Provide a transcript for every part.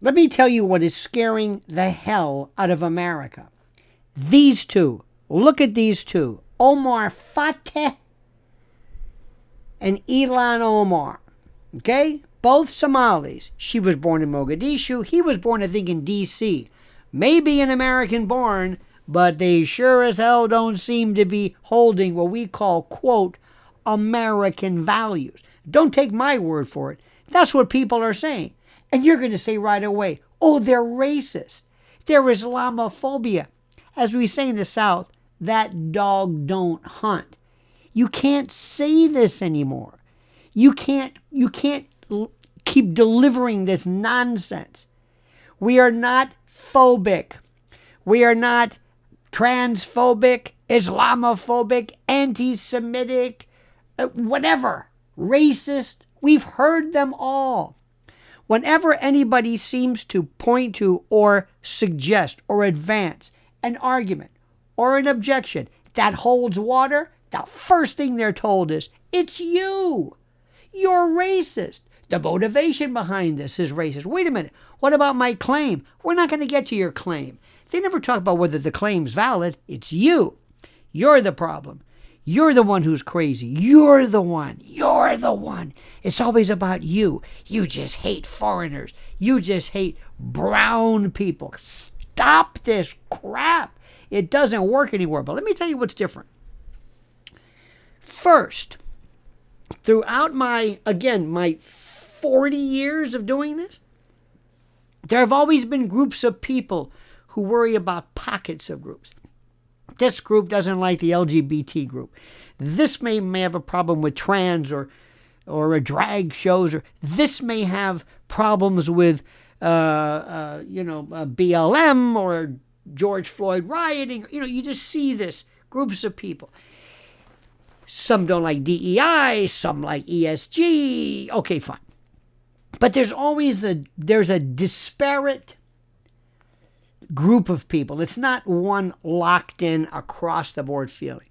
Let me tell you what is scaring the hell out of America. These two. Look at these two. Omar Fateh and Ilan Omar. Okay? Both Somalis. She was born in Mogadishu. He was born, I think, in D.C. Maybe an American born, but they sure as hell don't seem to be holding what we call, quote, American values. Don't take my word for it. That's what people are saying. And you're going to say right away, oh, they're racist. They're Islamophobia. As we say in the South, that dog don't hunt. You can't say this anymore. You can't keep delivering this nonsense. We are not phobic. We are not transphobic, Islamophobic, anti-Semitic, whatever, racist. We've heard them all. Whenever anybody seems to point to or suggest or advance an argument or an objection that holds water, the first thing they're told is, it's you. You're racist. The motivation behind this is racist. Wait a minute. What about my claim? We're not going to get to your claim. They never talk about whether the claim's valid. It's you. You're the problem. You're the one who's crazy. You're the one. You're the one. It's always about you. You just hate foreigners. You just hate brown people. Stop this crap. It doesn't work anymore. But let me tell you what's different. First, throughout my 40 years of doing this, there have always been groups of people who worry about pockets of groups. This group doesn't like the LGBT group. This may have a problem with trans or drag shows, or this may have problems with BLM or George Floyd rioting. You just see this groups of people. Some don't like DEI, some like ESG. Okay, fine. But there's always a disparate group of people. It's not one locked in across the board feeling.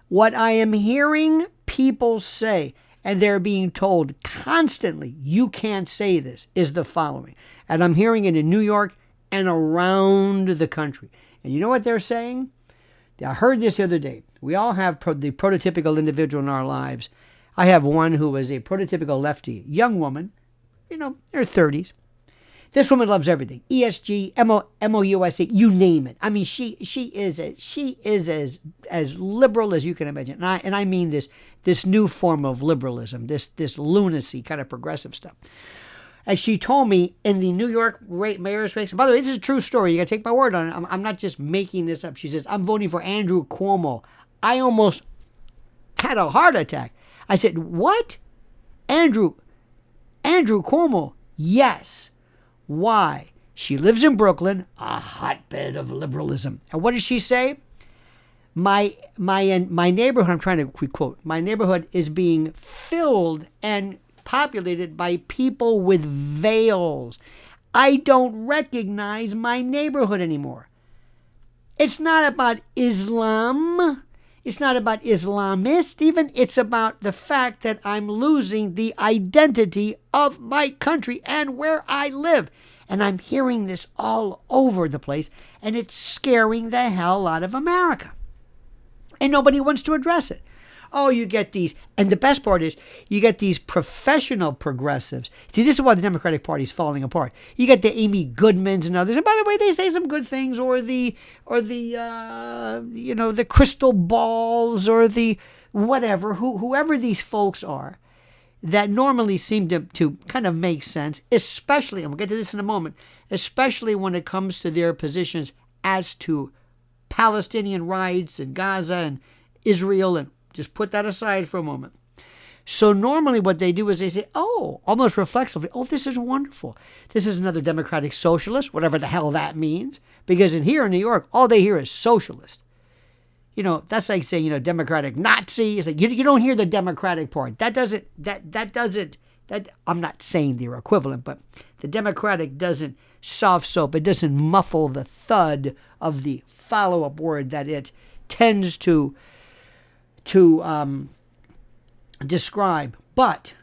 What I am hearing people say, and they're being told constantly, you can't say this, is the following. And I'm hearing it in New York and around the country. And you know what they're saying? I heard this the other day. We all have the prototypical individual in our lives. I have one who is a prototypical lefty, young woman, in her 30s. This woman loves everything. ESG, MOUSA, you name it. I mean, she is as liberal as you can imagine. And I mean this new form of liberalism, this lunacy kind of progressive stuff. And she told me in the New York mayor's race, by the way, this is a true story. You got to take my word on it. I'm not just making this up. She says, I'm voting for Andrew Cuomo. I almost had a heart attack. I said, what? Andrew Cuomo? Yes. Why? She lives in Brooklyn, a hotbed of liberalism. And what does she say? My neighborhood, I'm trying to quote, my neighborhood is being filled and populated by people with veils. I don't recognize my neighborhood anymore. It's not about Islam. It's not about Islamists even. It's about the fact that I'm losing the identity of my country and where I live. And I'm hearing this all over the place, and it's scaring the hell out of America. And nobody wants to address it. Oh, you get these, and the best part is you get these professional progressives. See, this is why the Democratic Party is falling apart. You get the Amy Goodmans and others, and by the way, they say some good things, or the crystal balls, or the whatever, whoever these folks are, that normally seem to kind of make sense, especially, and we'll get to this in a moment, especially when it comes to their positions as to Palestinian rights and Gaza and Israel, and just put that aside for a moment. So normally what they do is they say, oh, almost reflexively, oh, this is wonderful. This is another democratic socialist, whatever the hell that means. Because here in New York, all they hear is socialist. That's like saying, democratic Nazi. It's like you don't hear the democratic part. That doesn't, I'm not saying they're equivalent, but the democratic doesn't soft soap. It doesn't muffle the thud of the follow-up word that it tends to describe. But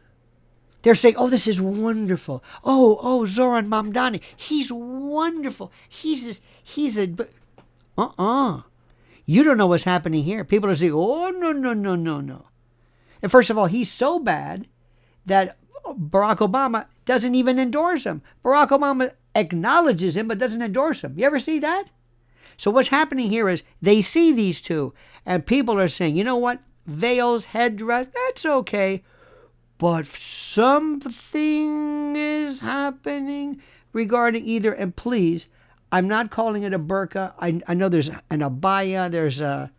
They're saying, oh, this is wonderful. Oh, Zoran Mamdani, he's wonderful. He's a, You don't know what's happening here. People are saying, oh, no. And first of all, he's so bad that Barack Obama doesn't even endorse him. Barack Obama acknowledges him but doesn't endorse him. You ever see that? So what's happening here is they see these two, and people are saying, you know what? Veils, headdress, that's okay. But something is happening regarding either, and please, I'm not calling it a burqa. I know there's an abaya, there's a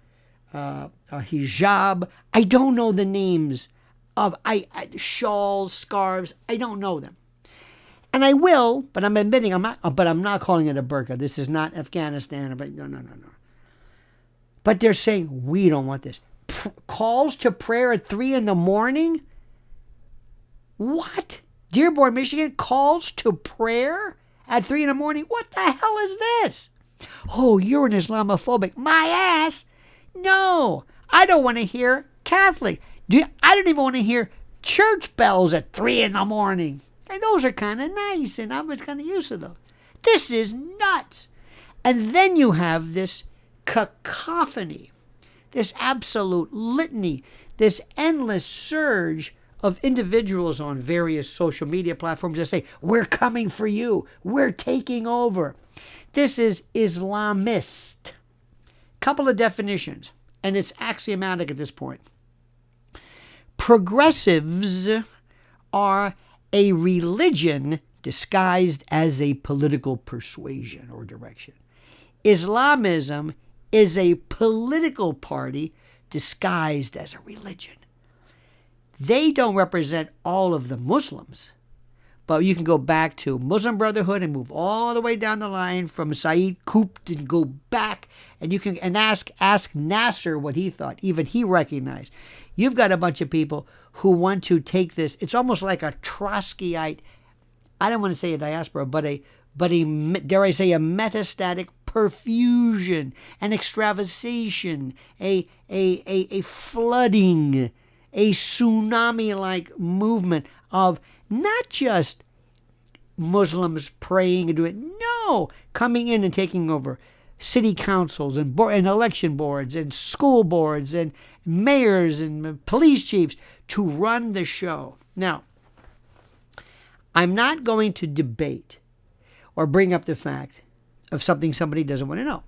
hijab. I don't know the names of shawls, scarves. I don't know them. And I will, but I'm admitting I'm not calling it a burqa. This is not Afghanistan. No. But they're saying, we don't want this. Calls to prayer at 3 a.m? What? Dearborn, Michigan, calls to prayer at 3 a.m? What the hell is this? Oh, you're an Islamophobic. My ass? No, I don't want to hear Catholic. I don't even want to hear church bells at 3 a.m. And those are kind of nice, and I was kind of used to those. This is nuts. And then you have this cacophony, this absolute litany, this endless surge of individuals on various social media platforms that say, we're coming for you, we're taking over. This is Islamist. Couple of definitions, and it's axiomatic at this point. Progressives are a religion disguised as a political persuasion or direction. Islamism is a political party disguised as a religion. They don't represent all of the Muslims, but you can go back to Muslim Brotherhood and move all the way down the line from Saeed Qutb and go back, and you can ask Nasser what he thought. Even he recognized. You've got a bunch of people who want to take this. It's almost like a Trotskyite. I don't want to say a diaspora, but a dare I say a metastatic perfusion, an extravasation, a flooding, a tsunami-like movement of not just Muslims praying and doing it, no, coming in and taking over city councils and election boards and school boards and mayors and police chiefs to run the show. Now, I'm not going to debate or bring up the fact of something somebody doesn't want to know.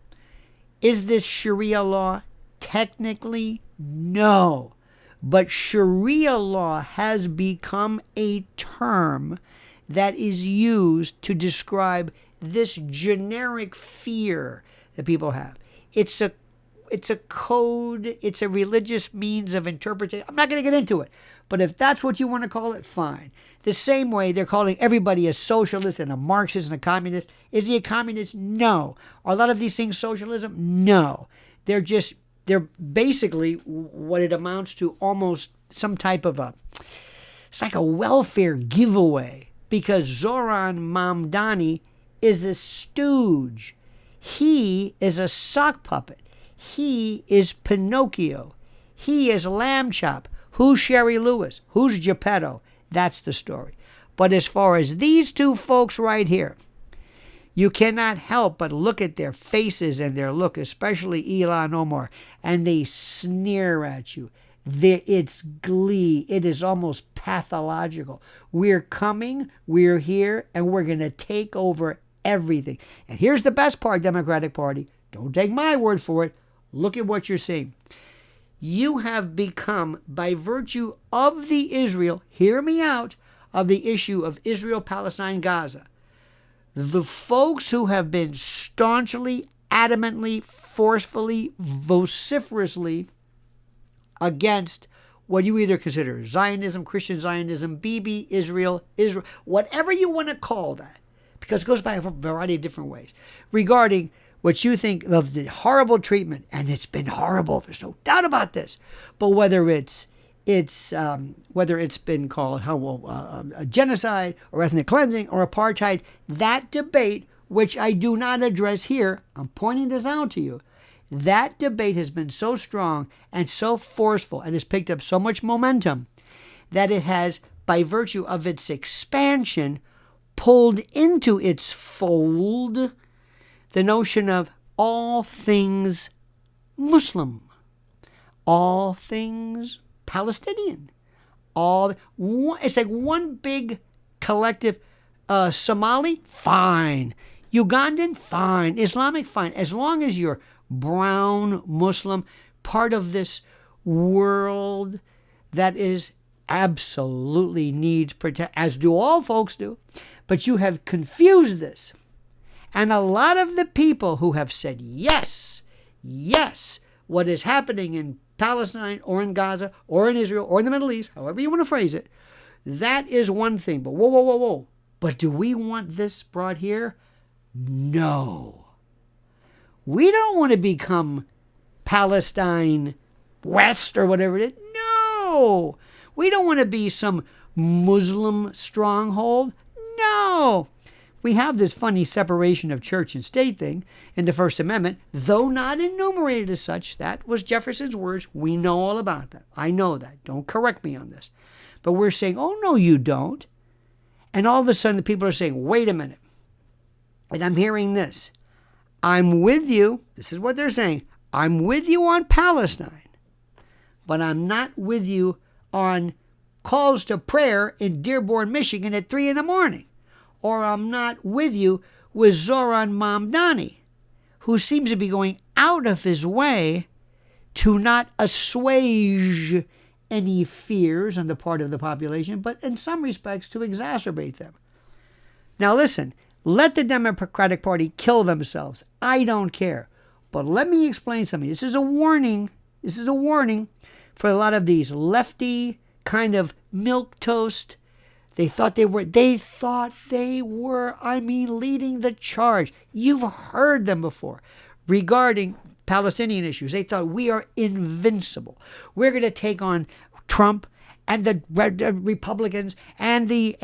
Is this Sharia law? Technically, no. But Sharia law has become a term that is used to describe this generic fear that people have. It's a code, it's a religious means of interpretation. I'm not going to get into it, but if that's what you want to call it, fine. The same way they're calling everybody a socialist and a Marxist and a communist. Is he a communist? No. Are a lot of these things socialism? No. They're basically what it amounts to, almost some type of it's like a welfare giveaway, because Zoran Mamdani is a stooge. He is a sock puppet. He is Pinocchio. He is Lamb Chop. Who's Sherry Lewis? Who's Geppetto? That's the story. But as far as these two folks right here, you cannot help but look at their faces and their look, especially Ilhan Omar, and they sneer at you. It's glee. It is almost pathological. We're coming, we're here, and we're going to take over everything. And here's the best part, Democratic Party. Don't take my word for it. Look at what you're seeing. You have become, by virtue of the Israel, hear me out, of the issue of Israel, Palestine, Gaza, the folks who have been staunchly, adamantly, forcefully, vociferously against what you either consider Zionism, Christian Zionism, Bibi, Israel, whatever you want to call that, because it goes by a variety of different ways, regarding what you think of the horrible treatment, and it's been horrible, there's no doubt about this, but whether it's been called a genocide or ethnic cleansing or apartheid, that debate, which I do not address here, I'm pointing this out to you, that debate has been so strong and so forceful and has picked up so much momentum that it has by virtue of its expansion, pulled into its fold the notion of all things Muslim, all things Palestinian, it's like one big collective. Somali, fine. Ugandan, fine. Islamic, fine. As long as you're brown, Muslim, part of this world that is absolutely needs protect, as do all folks do. But you have confused this. And a lot of the people who have said yes, what is happening in Palestine or in Gaza or in Israel or in the Middle East, however you want to phrase it, that is one thing. But whoa. But do we want this brought here? No. We don't want to become Palestine West or whatever it is. No. We don't want to be some Muslim stronghold. No. We have this funny separation of church and state thing in the First Amendment, though not enumerated as such. That was Jefferson's words. We know all about that. I know that. Don't correct me on this. But we're saying, oh, no, you don't. And all of a sudden, the people are saying, wait a minute. And I'm hearing this. I'm with you. This is what they're saying. I'm with you on Palestine, but I'm not with you on calls to prayer in Dearborn, Michigan at 3 a.m. Or I'm not with you with Zoran Mamdani, who seems to be going out of his way to not assuage any fears on the part of the population, but in some respects to exacerbate them. Now listen, let the Democratic Party kill themselves. I don't care. But let me explain something. This is a warning. This is a warning for a lot of these lefty kind of milquetoast. They thought they were, leading the charge. You've heard them before regarding Palestinian issues. They thought we are invincible. We're going to take on Trump and the Republicans and the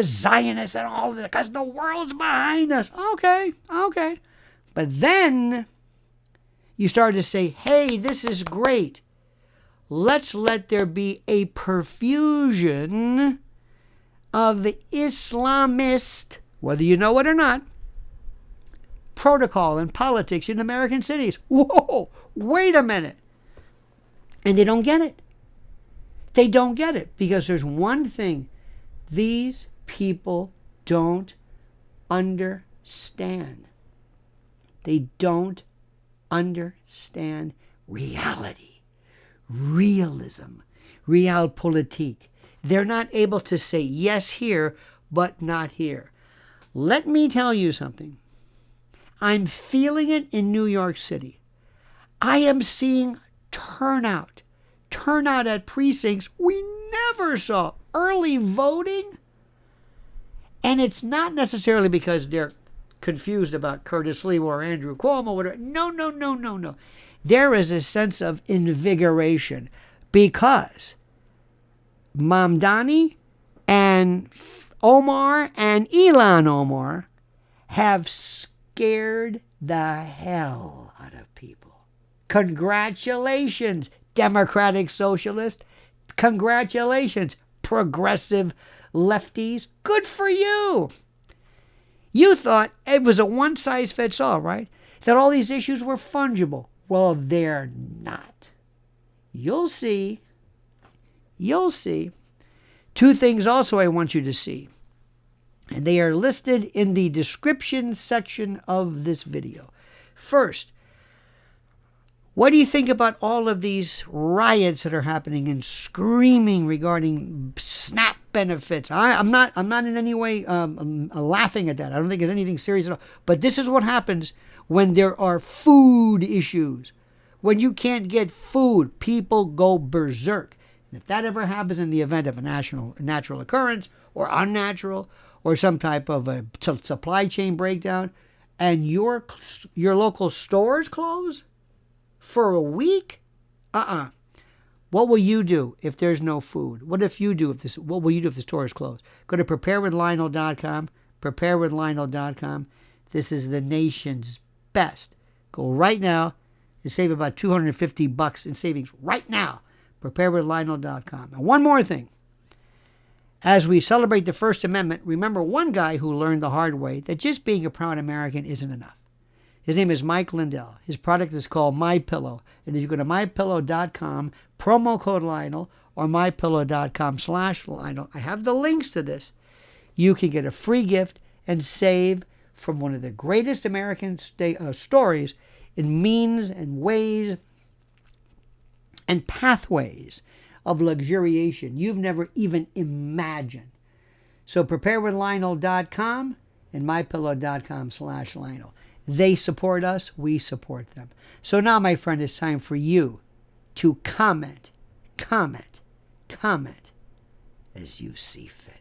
Zionists and all of that because the world's behind us. Okay. But then you started to say, hey, this is great. Let's let there be a perfusion of Islamist, whether you know it or not, protocol and politics in American cities. Whoa, wait a minute. And they don't get it. They don't get it because there's one thing these people don't understand. They don't understand reality, realism, realpolitik. They're not able to say yes here, but not here. Let me tell you something. I'm feeling it in New York City. I am seeing turnout at precincts we never saw. Early voting. And it's not necessarily because they're confused about Curtis Lee or Andrew Cuomo. Whatever. No. There is a sense of invigoration because Mamdani and Omar and Ilhan Omar have scared the hell out of people. Congratulations, Democratic Socialist. Congratulations, progressive lefties. Good for you. You thought it was a one-size-fits-all, right? That all these issues were fungible. Well, they're not. You'll see. Two things also I want you to see. And they are listed in the description section of this video. First, what do you think about all of these riots that are happening and screaming regarding SNAP benefits? I'm not in any way laughing at that. I don't think it's anything serious at all. But this is what happens when there are food issues. When you can't get food, people go berserk. And if that ever happens in the event of a natural occurrence or unnatural or some type of a supply chain breakdown, and your local stores close for a week, what will you do if there's no food? What will you do if the store is closed? Go to preparewithlionel.com. Preparewithlionel.com. This is the nation's best. Go right now and save about $250 in savings right now. Preparewithlionel.com. And one more thing. As we celebrate the First Amendment, remember one guy who learned the hard way that just being a proud American isn't enough. His name is Mike Lindell. His product is called MyPillow. And if you go to mypillow.com, promo code Lionel, or mypillow.com/Lionel, I have the links to this. You can get a free gift and save from one of the greatest American stories in means and ways and pathways of luxuriation you've never even imagined. So preparewithlionel.com and mypillow.com/Lionel. They support us, we support them. So now, my friend, it's time for you to comment as you see fit.